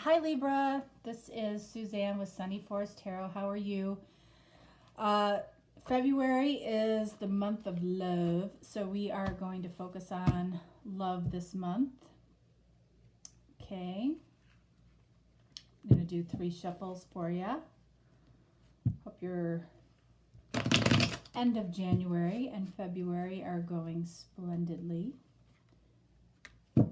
Hi Libra, this is Suzanne with Sunny Forest Tarot. How are you? February is the month of love, so we are going to focus on love this month. Okay, I'm going to do 3 shuffles for you. Hope your end of January and February are going splendidly. 2.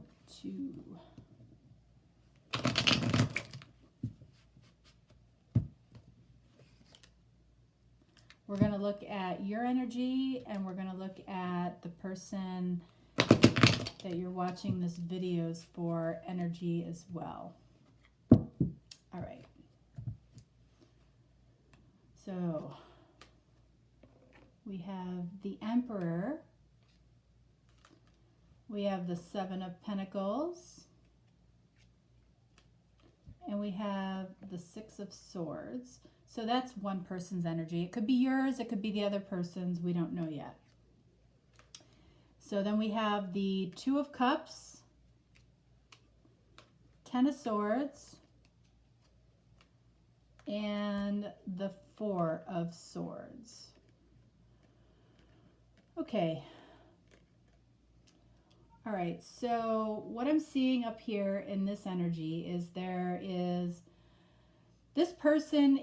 We're going to look at your energy, and we're going to look at the person that you're watching this videos for energy as well. All right. So we have the Emperor. We have the 7 of Pentacles. And we have the 6 of Swords. So that's one person's energy. It could be yours, it could be the other person's. We don't know yet. So then we have the 2 of Cups, 10 of Swords, and the 4 of Swords. Okay. All right, so what I'm seeing up here in this energy is this person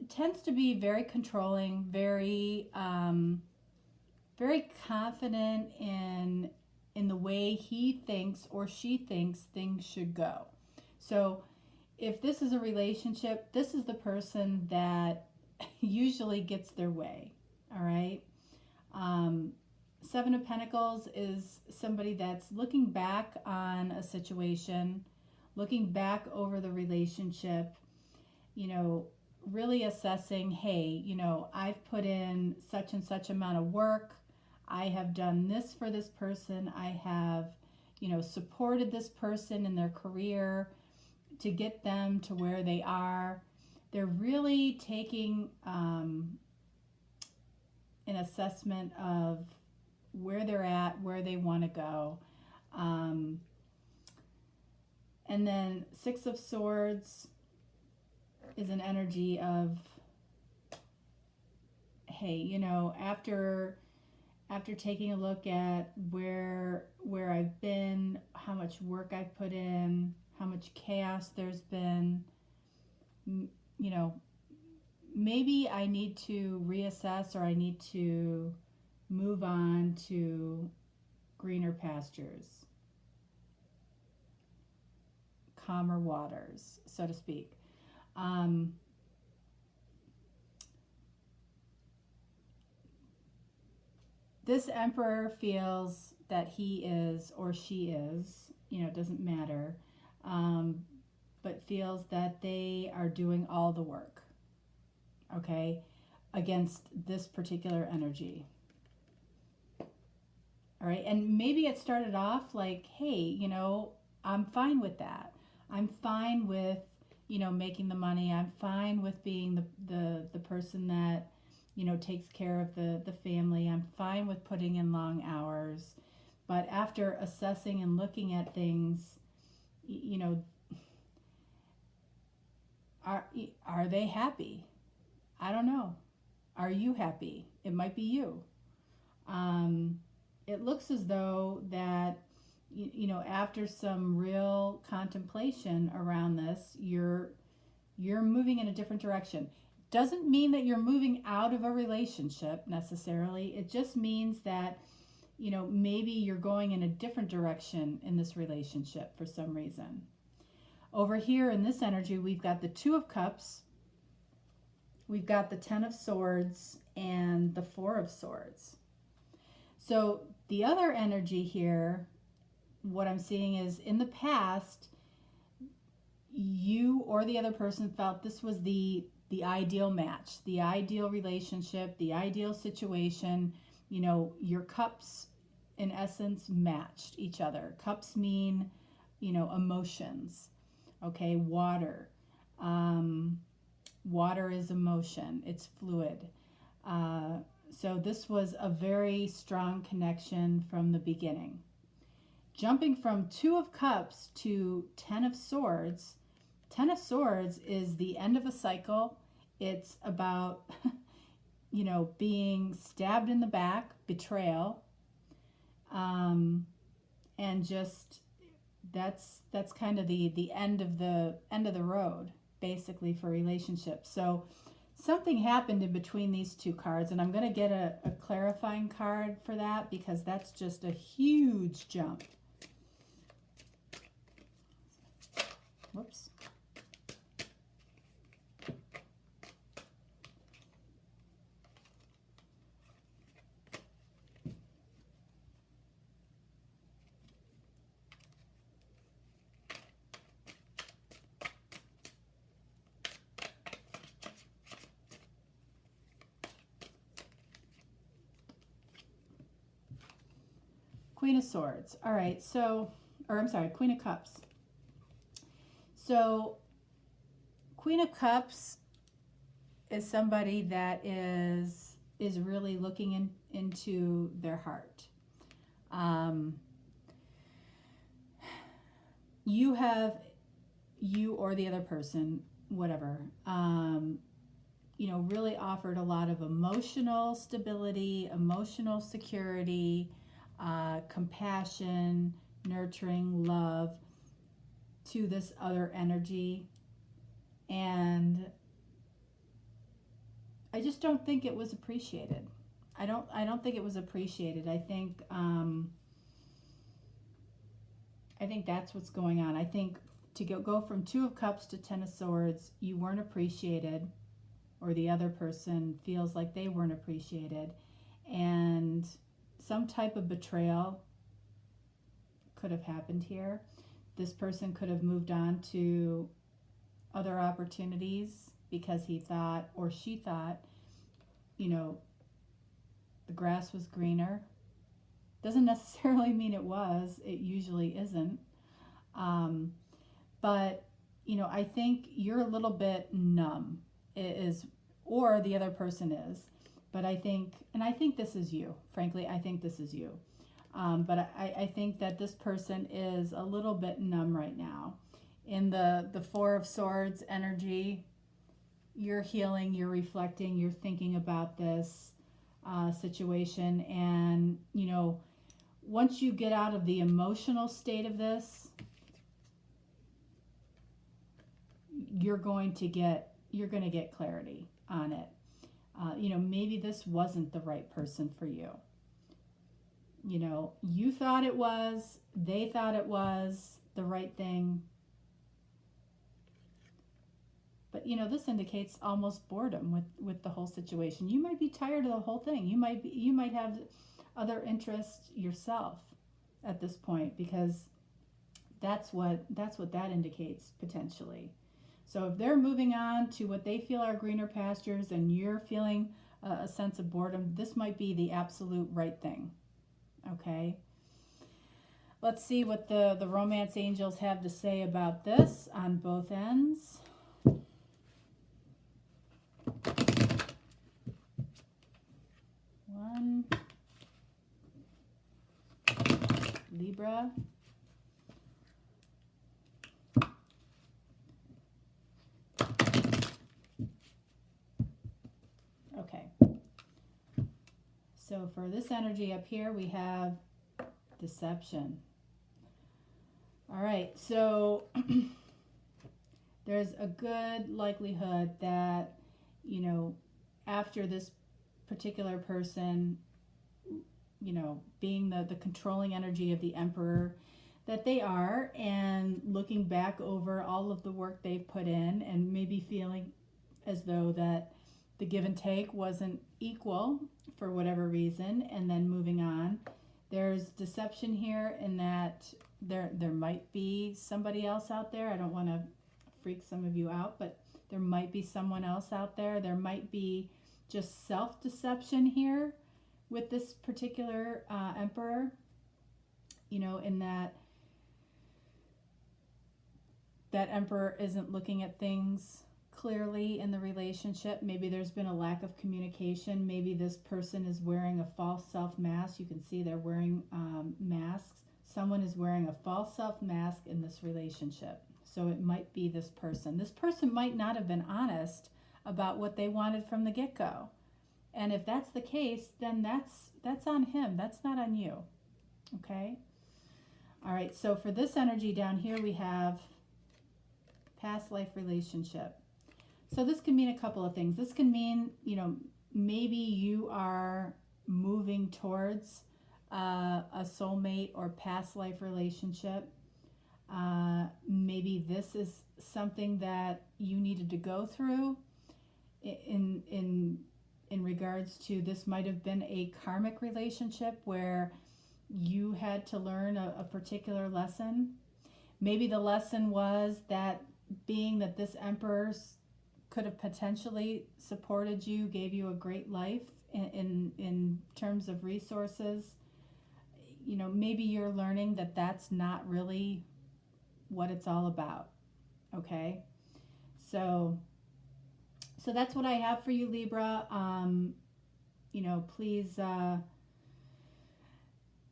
tends to be very controlling, very confident in the way he thinks or she thinks things should go. So if this is a relationship, this is the person that usually gets their way. All right. 7 of Pentacles is somebody that's looking back on a situation, looking back over the relationship, really assessing, hey, I've put in such and such amount of work. I have done this for this person. I have, supported this person in their career to get them to where they are. They're really taking an assessment of where they're at, where they want to go. And then 6 of Swords is an energy of, hey, after taking a look at where I've been, how much work I've put in, how much chaos there's been, maybe I need to reassess, or I need to move on to greener pastures, calmer waters, so to speak. This Emperor feels that he is, or she is, it doesn't matter, but feels that they are doing all the work, okay, against this particular energy. All right, and maybe it started off like, hey, I'm fine with that. I'm fine with, making the money. I'm fine with being the person that, takes care of the family. I'm fine with putting in long hours. But after assessing and looking at things, are they happy? I don't know. Are you happy? It might be you. It looks as though that, after some real contemplation around this, you're moving in a different direction. Doesn't mean that you're moving out of a relationship necessarily. It just means that, maybe you're going in a different direction in this relationship for some reason. Over here in this energy, we've got the 2 of Cups, we've got the 10 of Swords, and the 4 of Swords. So the other energy here, what I'm seeing is, in the past, you or the other person felt this was the ideal match, the ideal relationship, the ideal situation. Your cups, in essence, matched each other. Cups mean, emotions. Okay, water. Water is emotion. It's fluid. So this was a very strong connection from the beginning. jumping from Two of Cups to Ten of Swords. Ten of Swords is the end of a cycle. It's about, you know, being stabbed in the back, betrayal, and just that's kind of the end of the road, basically, for relationships. So something happened in between these two cards, and I'm going to get a clarifying card for that because that's just a huge jump. Whoops. Queen of Swords. All right, so, or I'm sorry, Queen of Cups. So, Queen of Cups is somebody that is really looking into their heart. You or the other person, whatever, you know, really offered a lot of emotional stability, emotional security, compassion, nurturing, love to this other energy. And I just don't think it was appreciated. I don't think it was appreciated. I think that's what's going on. I think to go from Two of Cups to Ten of Swords, you weren't appreciated, or the other person feels like they weren't appreciated, and some type of betrayal could have happened here. This person could have moved on to other opportunities because he thought, or she thought, you know, the grass was greener. Doesn't necessarily mean it was. It usually isn't. But, you know, I think you're a little bit numb, or the other person is. But I think this is you. Frankly, I think this is you. But I think that this person is a little bit numb right now. In the Four of Swords energy, you're healing, you're reflecting, you're thinking about this situation. And, you know, once you get out of the emotional state of this, you're going to get clarity on it. You know, maybe this wasn't the right person for you. You know, you thought it was, they thought it was the right thing. But, you know, this indicates almost boredom with the whole situation. You might be tired of the whole thing. You might have other interests yourself at this point, because that's what that indicates potentially. So if they're moving on to what they feel are greener pastures and you're feeling a sense of boredom, this might be the absolute right thing. Okay? Let's see what the romance angels have to say about this on both ends. One. Libra. Okay. So for this energy up here, we have deception. All right, so there's a good likelihood that, you know, after this particular person, you know, being the controlling energy of the Emperor that they are, and looking back over all of the work they've put in, and maybe feeling as though that the give and take wasn't equal for whatever reason, and then moving on. There's deception here in that there might be somebody else out there. I don't want to freak some of you out, but there might be someone else out there. There might be just self-deception here with this particular Emperor, you know, in that Emperor isn't looking at things clearly in the relationship. Maybe there's been a lack of communication. Maybe this person is wearing a false self mask. You can see they're wearing masks. Someone is wearing a false self mask in this relationship. So it might be this person. This person might not have been honest about what they wanted from the get-go. And if that's the case, then that's on him. That's not on you. Okay? All right, so for this energy down here, we have past life relationship. So this can mean a couple of things. This can mean, maybe you are moving towards a soulmate or past life relationship. Maybe this is something that you needed to go through in regards to, this might have been a karmic relationship where you had to learn a particular lesson. Maybe the lesson was that being that this emperor could have potentially supported you, gave you a great life in terms of resources. Maybe you're learning that that's not really what it's all about. Okay? So that's what I have for you, Libra.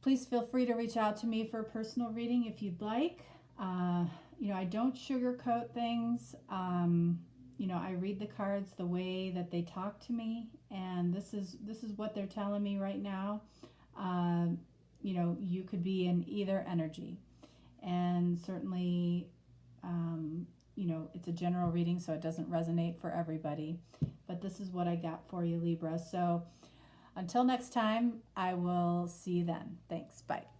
Please feel free to reach out to me for a personal reading if you'd like. I don't sugarcoat things. I read the cards the way that they talk to me, and this is what they're telling me right now. You could be in either energy, and certainly, it's a general reading, so it doesn't resonate for everybody. But this is what I got for you, Libra. So until next time, I will see you then. Thanks. Bye.